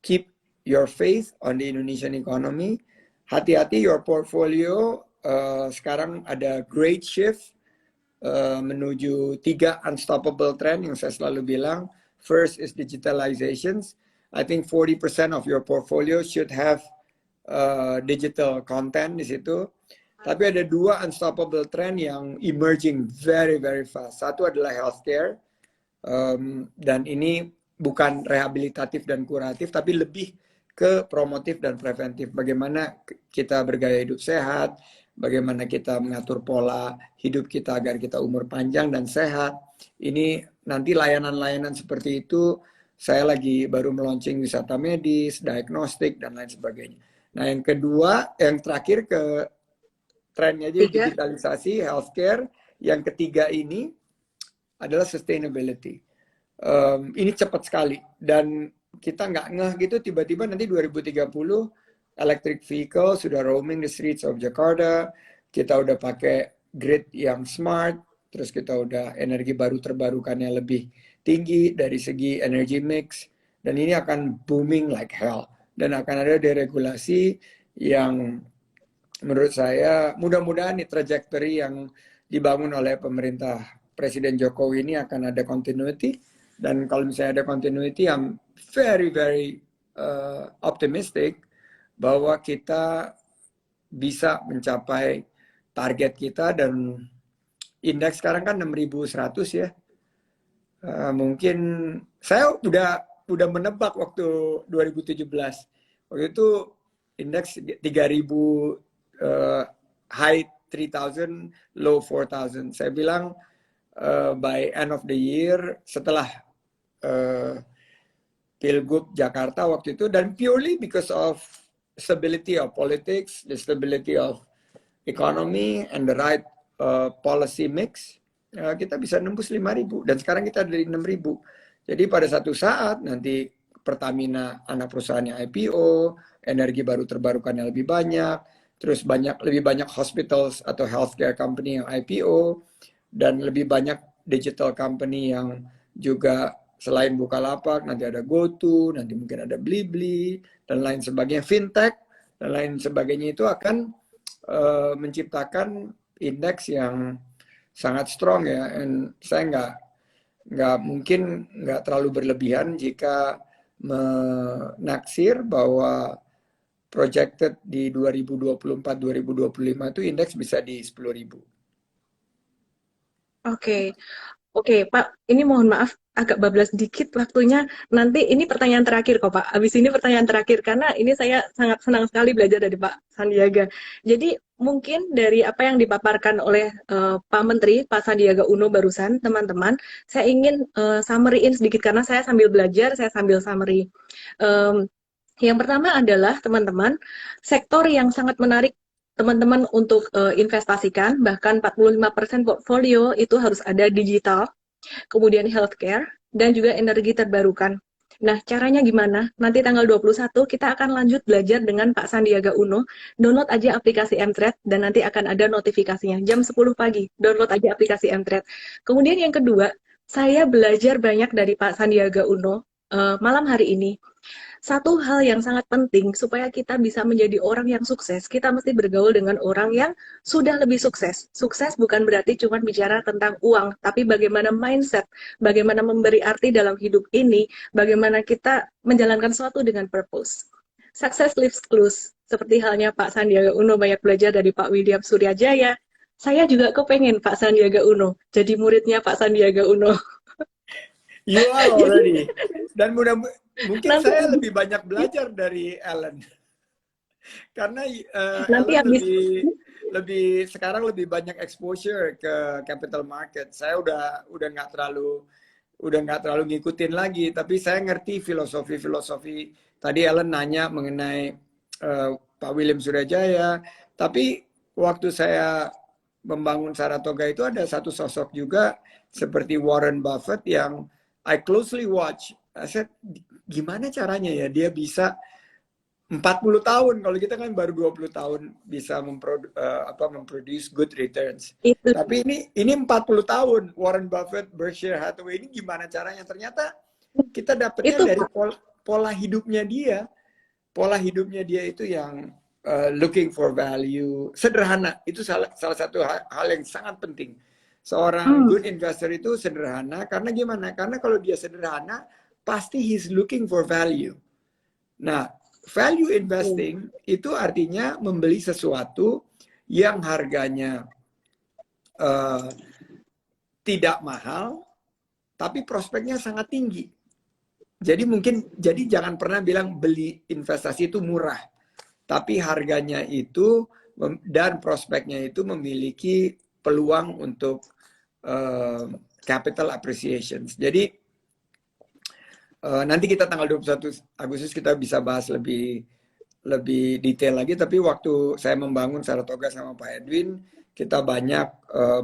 keep your faith on the Indonesian economy. Hati-hati your portfolio sekarang ada great shift menuju 3 unstoppable trend yang saya selalu bilang. First is digitalizations. I think 40% of your portfolio should have digital content di situ. Tapi ada 2 unstoppable trend yang emerging very very fast. Satu adalah healthcare, dan ini bukan rehabilitatif dan kuratif, tapi lebih ke promotif dan preventif. Bagaimana kita bergaya hidup sehat, bagaimana kita mengatur pola hidup kita agar kita umur panjang dan sehat. Ini nanti layanan-layanan seperti itu, saya lagi baru meluncing wisata medis, diagnostik, dan lain sebagainya. Nah yang kedua, yang terakhir ke trennya aja digitalisasi, healthcare. Yang ketiga ini adalah sustainability. Ini cepat sekali dan kita nggak ngeh gitu, tiba-tiba nanti 2030 electric vehicle sudah roaming the streets of Jakarta, kita udah pakai grid yang smart, terus kita udah energi baru terbarukannya lebih tinggi dari segi energy mix, dan ini akan booming like hell, dan akan ada deregulasi yang menurut saya mudah-mudahan nih trajectory yang dibangun oleh pemerintah Presiden Jokowi ini akan ada continuity. Dan kalau misalnya ada continuity, I'm very very optimistic bahwa kita bisa mencapai target kita. Dan indeks sekarang kan 6.100 ya. Mungkin saya udah menebak waktu 2017. Waktu itu indeks 3.000, high 3,000, low 4,000. Saya bilang by end of the year, setelah Pilgub Jakarta waktu itu, dan purely because of stability of politics, the stability of economy, and the right policy mix, kita bisa nembus 5.000, dan sekarang kita dari 6.000. Jadi pada satu saat nanti Pertamina anak perusahaannya IPO, energi baru terbarukannya lebih banyak, terus lebih banyak hospitals atau healthcare company yang IPO, dan lebih banyak digital company yang juga selain Bukalapak, nanti ada GoTo, nanti mungkin ada Blibli, dan lain sebagainya, fintech, dan lain sebagainya, itu akan menciptakan indeks yang sangat strong ya. And saya nggak terlalu berlebihan jika menaksir bahwa projected di 2024-2025 itu indeks bisa di 10.000. Oke, Pak. Ini mohon maaf agak bablas dikit waktunya. Nanti ini pertanyaan terakhir kok, Pak. Habis ini pertanyaan terakhir karena ini saya sangat senang sekali belajar dari Pak Sandiaga. Jadi mungkin dari apa yang dipaparkan oleh Pak Menteri, Pak Sandiaga Uno barusan, teman-teman, saya ingin summary-in sedikit karena saya sambil belajar, saya sambil summary. Yang pertama adalah teman-teman, sektor yang sangat menarik teman-teman untuk investasikan, bahkan 45% portfolio itu harus ada digital, kemudian healthcare, dan juga energi terbarukan. Nah, caranya gimana? Nanti tanggal 21 kita akan lanjut belajar dengan Pak Sandiaga Uno. Download aja aplikasi Mtrade dan nanti akan ada notifikasinya. Jam 10 pagi, download aja aplikasi Mtrade. Kemudian yang kedua, saya belajar banyak dari Pak Sandiaga Uno malam hari ini. Satu hal yang sangat penting supaya kita bisa menjadi orang yang sukses, kita mesti bergaul dengan orang yang sudah lebih sukses. Sukses bukan berarti cuma bicara tentang uang, tapi bagaimana mindset, bagaimana memberi arti dalam hidup ini, bagaimana kita menjalankan sesuatu dengan purpose. Success leaves clues. Seperti halnya Pak Sandiaga Uno banyak belajar dari Pak William Suryajaya. Saya juga kepengen Pak Sandiaga Uno jadi muridnya Pak Sandiaga Uno. You are already. Dan mungkin saya lebih banyak belajar dari Ellen. Karena Ellen sekarang lebih banyak exposure ke capital market. Saya udah nggak terlalu ngikutin lagi, tapi saya ngerti filosofi. Tadi Ellen nanya mengenai Pak William Suryajaya, tapi waktu saya membangun Saratoga itu ada satu sosok juga seperti Warren Buffett yang I closely watch. Saya gimana caranya ya dia bisa 40 tahun, kalau kita kan baru 20 tahun bisa memproduce good returns. Tapi ini 40 tahun Warren Buffett, Berkshire Hathaway, ini gimana caranya? Ternyata kita dapetnya dari pola hidupnya dia. Pola hidupnya dia itu yang looking for value, sederhana. Itu salah satu hal yang sangat penting. Seorang good investor itu sederhana, karena gimana? Karena kalau dia sederhana, pasti he's looking for value. Nah, value investing itu artinya membeli sesuatu yang harganya tidak mahal, tapi prospeknya sangat tinggi. Jadi jangan pernah bilang beli investasi itu murah, tapi harganya itu dan prospeknya itu memiliki peluang untuk capital appreciation. Jadi nanti kita tanggal 21 Agustus kita bisa bahas lebih detail lagi, tapi waktu saya membangun Saratoga sama Pak Edwin, kita banyak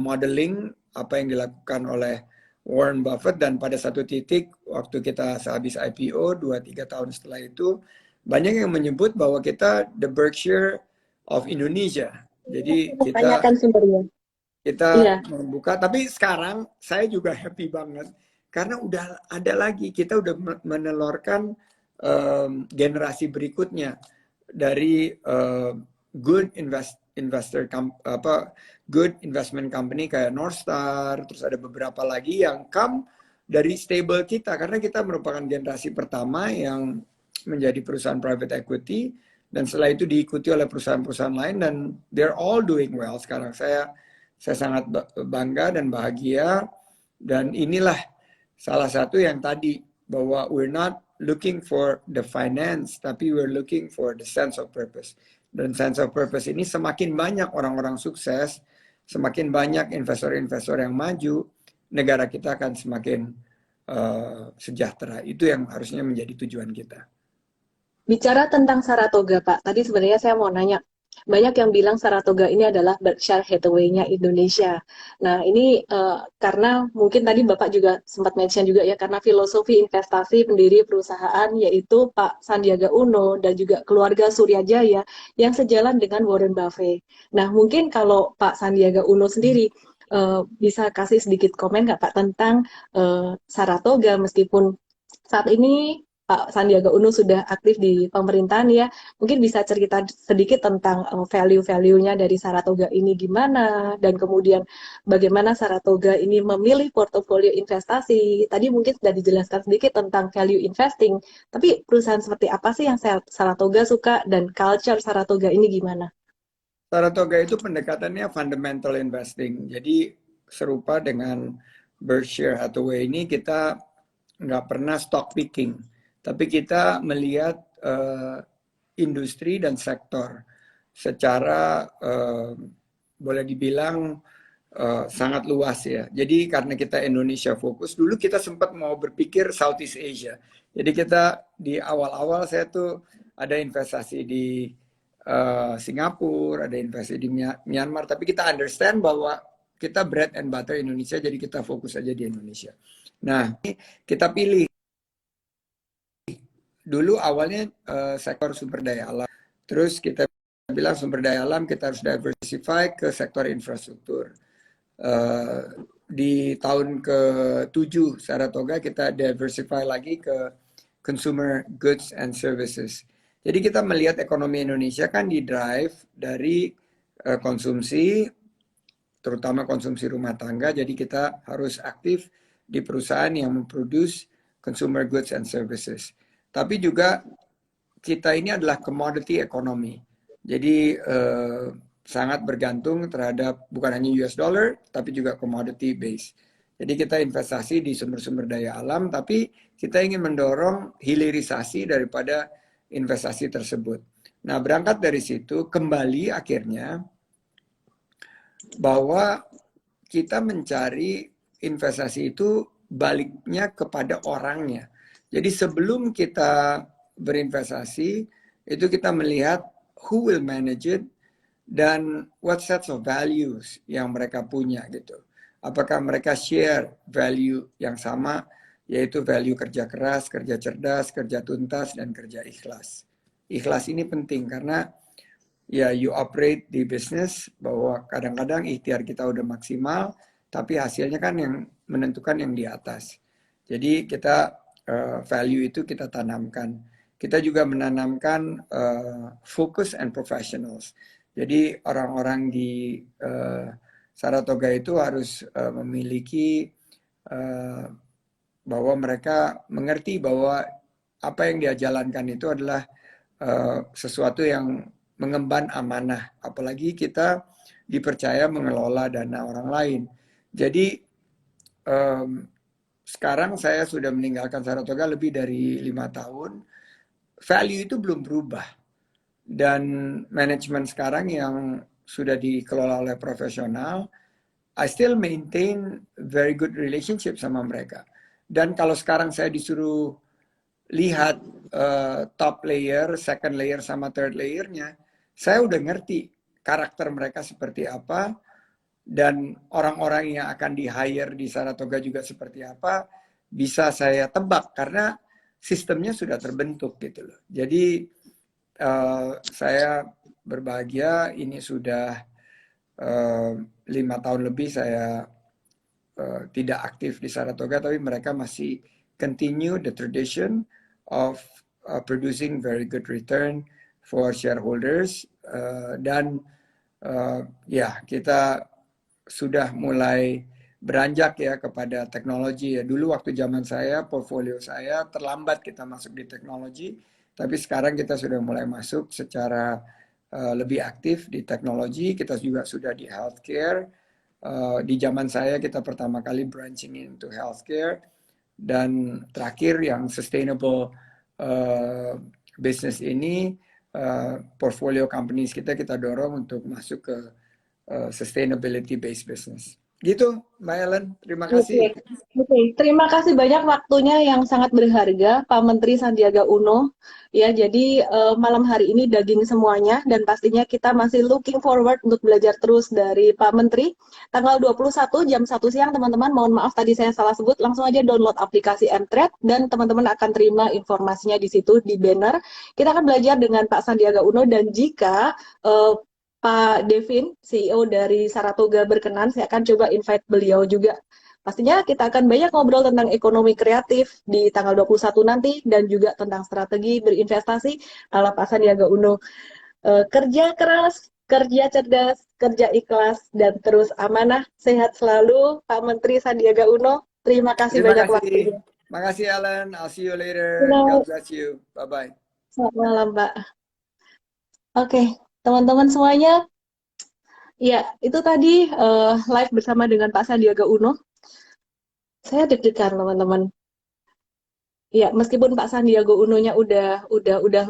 modeling apa yang dilakukan oleh Warren Buffett, dan pada satu titik waktu kita sehabis IPO 2-3 tahun setelah itu, banyak yang menyebut bahwa kita the Berkshire of Indonesia. Jadi Tanyakan sumbernya. kita membuka, tapi sekarang saya juga happy banget karena udah ada lagi, kita udah menelurkan generasi berikutnya dari good investment company kayak Northstar, terus ada beberapa lagi yang come dari stable kita, karena kita merupakan generasi pertama yang menjadi perusahaan private equity, dan setelah itu diikuti oleh perusahaan-perusahaan lain, dan they're all doing well sekarang. Saya sangat bangga dan bahagia, dan inilah salah satu yang tadi, bahwa we're not looking for the finance, tapi we're looking for the sense of purpose. Dan sense of purpose ini semakin banyak orang-orang sukses, semakin banyak investor-investor yang maju, negara kita akan semakin sejahtera. Itu yang harusnya menjadi tujuan kita. Bicara tentang Saratoga, Pak, tadi sebenarnya saya mau nanya, banyak yang bilang Saratoga ini adalah Berkshire Hathaway-nya Indonesia. Nah, ini karena mungkin tadi Bapak juga sempat mention juga ya, karena filosofi investasi pendiri perusahaan yaitu Pak Sandiaga Uno dan juga keluarga Suryajaya yang sejalan dengan Warren Buffett. Nah, mungkin kalau Pak Sandiaga Uno sendiri bisa kasih sedikit komen nggak Pak tentang Saratoga, meskipun saat ini Pak Sandiaga Uno sudah aktif di pemerintahan ya, mungkin bisa cerita sedikit tentang value-value-nya dari Saratoga ini gimana, dan kemudian bagaimana Saratoga ini memilih portofolio investasi. Tadi mungkin sudah dijelaskan sedikit tentang value investing, tapi perusahaan seperti apa sih yang Saratoga suka, dan culture Saratoga ini gimana? Saratoga itu pendekatannya fundamental investing. Jadi serupa dengan Berkshire Hathaway ini, kita nggak pernah stock picking, tapi kita melihat industri dan sektor secara boleh dibilang sangat luas ya. Jadi karena kita Indonesia fokus, dulu kita sempat mau berpikir Southeast Asia. Jadi kita di awal-awal saya tuh ada investasi di Singapura, ada investasi di Myanmar, tapi kita understand bahwa kita bread and butter Indonesia, jadi kita fokus aja di Indonesia. Nah, kita pilih dulu awalnya sektor sumber daya alam, terus kita bilang sumber daya alam kita harus diversify ke sektor infrastruktur. Di tahun ke-7 Saratoga kita diversify lagi ke consumer goods and services. Jadi kita melihat ekonomi Indonesia kan di-drive dari konsumsi, terutama konsumsi rumah tangga. Jadi kita harus aktif di perusahaan yang memproduce consumer goods and services. Tapi juga kita ini adalah commodity economy. Jadi sangat bergantung terhadap bukan hanya US dollar, tapi juga commodity base. Jadi kita investasi di sumber-sumber daya alam, tapi kita ingin mendorong hilirisasi daripada investasi tersebut. Nah, berangkat dari situ, kembali akhirnya bahwa kita mencari investasi itu baliknya kepada orangnya. Jadi sebelum kita berinvestasi, itu kita melihat who will manage it dan what sets of values yang mereka punya gitu. Apakah mereka share value yang sama, yaitu value kerja keras, kerja cerdas, kerja tuntas, dan kerja ikhlas. Ikhlas ini penting karena ya you operate di bisnis bahwa kadang-kadang ikhtiar kita udah maksimal, tapi hasilnya kan yang menentukan yang di atas. Jadi kita value itu kita tanamkan. Kita juga menanamkan focus and professionals. Jadi orang-orang di Saratoga itu harus memiliki bahwa mereka mengerti bahwa apa yang dia jalankan itu adalah sesuatu yang mengemban amanah. Apalagi kita dipercaya mengelola dana orang lain. Jadi sekarang saya sudah meninggalkan Saratoga lebih dari 5 tahun. Value itu belum berubah. Dan manajemen sekarang yang sudah dikelola oleh profesional, I still maintain very good relationship sama mereka. Dan kalau sekarang saya disuruh lihat top layer, second layer sama third layernya, saya udah ngerti karakter mereka seperti apa, dan orang-orang yang akan di-hire di Saratoga juga seperti apa, bisa saya tebak karena sistemnya sudah terbentuk gitu loh. Jadi saya berbahagia ini sudah 5 tahun lebih saya tidak aktif di Saratoga, tapi mereka masih continue the tradition of producing very good return for shareholders, dan ya kita sudah mulai beranjak ya kepada teknologi ya. Dulu waktu zaman saya, portfolio saya terlambat kita masuk di teknologi, tapi sekarang kita sudah mulai masuk secara lebih aktif di teknologi. Kita juga sudah di healthcare. Di zaman saya kita pertama kali branching into healthcare, dan terakhir yang sustainable business ini, portfolio companies kita dorong untuk masuk ke sustainability based business. Gitu, Mbak Ellen. Terima kasih. Oke. Terima kasih banyak waktunya yang sangat berharga, Pak Menteri Sandiaga Uno. Ya, jadi malam hari ini daging semuanya, dan pastinya kita masih looking forward untuk belajar terus dari Pak Menteri. Tanggal 21 jam 1 siang, teman-teman, mohon maaf tadi saya salah sebut, langsung aja download aplikasi Mtrade, dan teman-teman akan terima informasinya di situ, di banner. Kita akan belajar dengan Pak Sandiaga Uno, dan jika Pak Devin, CEO dari Saratoga berkenan, saya akan coba invite beliau juga. Pastinya kita akan banyak ngobrol tentang ekonomi kreatif di tanggal 21 nanti, dan juga tentang strategi berinvestasi ala Pak Sandiaga Uno. Kerja keras, kerja cerdas, kerja ikhlas, dan terus amanah. Sehat selalu, Pak Menteri Sandiaga Uno. Terima kasih Terima banyak kasih. waktunya. Makasih Ellen. I'll see you later. God bless you. Bye-bye. Selamat malam, Pak. Oke, teman-teman semuanya. Ya, itu tadi live bersama dengan Pak Sandiaga Uno. Saya deg-degan, teman-teman. Ya, meskipun Pak Sandiaga Uno-nya udah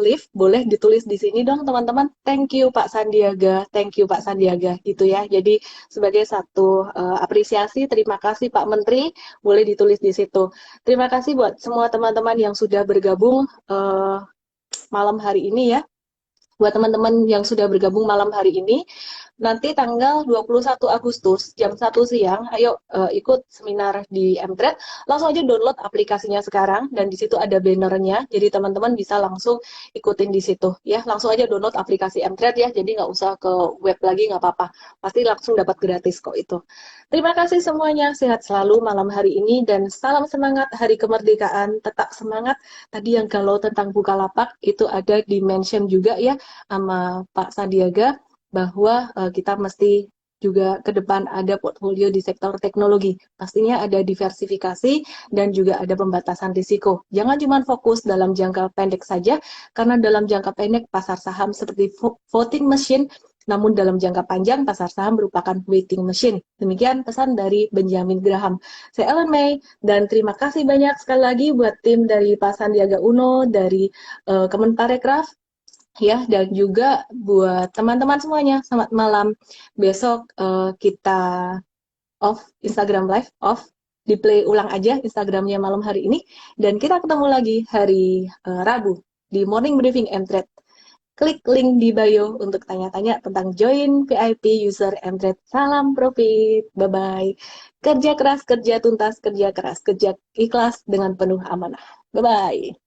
live, boleh ditulis di sini dong, teman-teman. Thank you Pak Sandiaga, thank you Pak Sandiaga, gitu ya. Jadi sebagai satu apresiasi, terima kasih Pak Menteri, boleh ditulis di situ. Terima kasih buat semua teman-teman yang sudah bergabung malam hari ini ya. Buat teman-teman yang sudah bergabung malam hari ini, nanti tanggal 21 Agustus jam 1 siang, ayo ikut seminar di Mtrade. Langsung aja download aplikasinya sekarang, dan di situ ada bannernya, jadi teman-teman bisa langsung ikutin di situ ya. Langsung aja download aplikasi Mtrade ya, jadi nggak usah ke web lagi, nggak apa-apa, pasti langsung dapat gratis kok itu. Terima kasih semuanya, sehat selalu malam hari ini, dan salam semangat hari kemerdekaan. Tetap semangat. Tadi yang galau tentang Bukalapak itu ada di mention juga ya sama Pak Sandiaga, bahwa kita mesti juga ke depan ada portfolio di sektor teknologi. Pastinya ada diversifikasi dan juga ada pembatasan risiko. Jangan cuma fokus dalam jangka pendek saja, karena dalam jangka pendek pasar saham seperti voting machine, namun dalam jangka panjang pasar saham merupakan waiting machine. Demikian pesan dari Benjamin Graham. Saya Ellen May, dan terima kasih banyak sekali lagi buat tim dari Pak Sandiaga Uno, dari Kemenparekraf, ya, dan juga buat teman-teman semuanya, selamat malam. Besok kita off Instagram live, off, di play ulang aja Instagramnya malam hari ini, dan kita ketemu lagi hari Rabu di Morning Briefing Mtrade. Klik link di bio untuk tanya-tanya tentang join VIP user Mtrade. Salam profit, bye-bye. Kerja keras, kerja tuntas, kerja keras, kerja ikhlas dengan penuh amanah. Bye-bye.